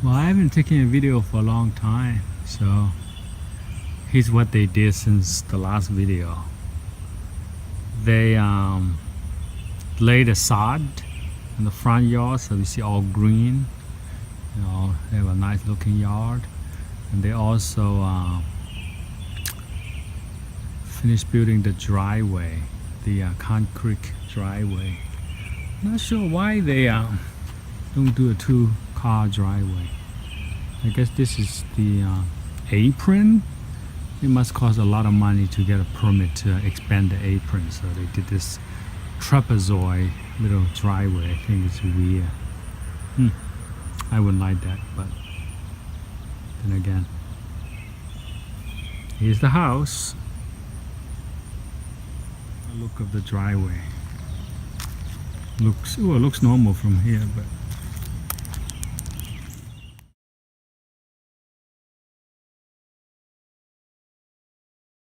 Well, I haven't taken a video for a long time, so here's what they did since the last video. They laid a sod in the front yard, so you see all green. You know, they have a nice looking yard, and they also finished building the driveway, the concrete driveway. Not sure why they don't do a two-car driveway. I guess this is the apron. It must cost a lot of money to get a permit to expand the apron, so they did this trapezoid little driveway. I think it's weird. I wouldn't like that, but then again, here's the house. The look of the driveway. It looks normal from here, but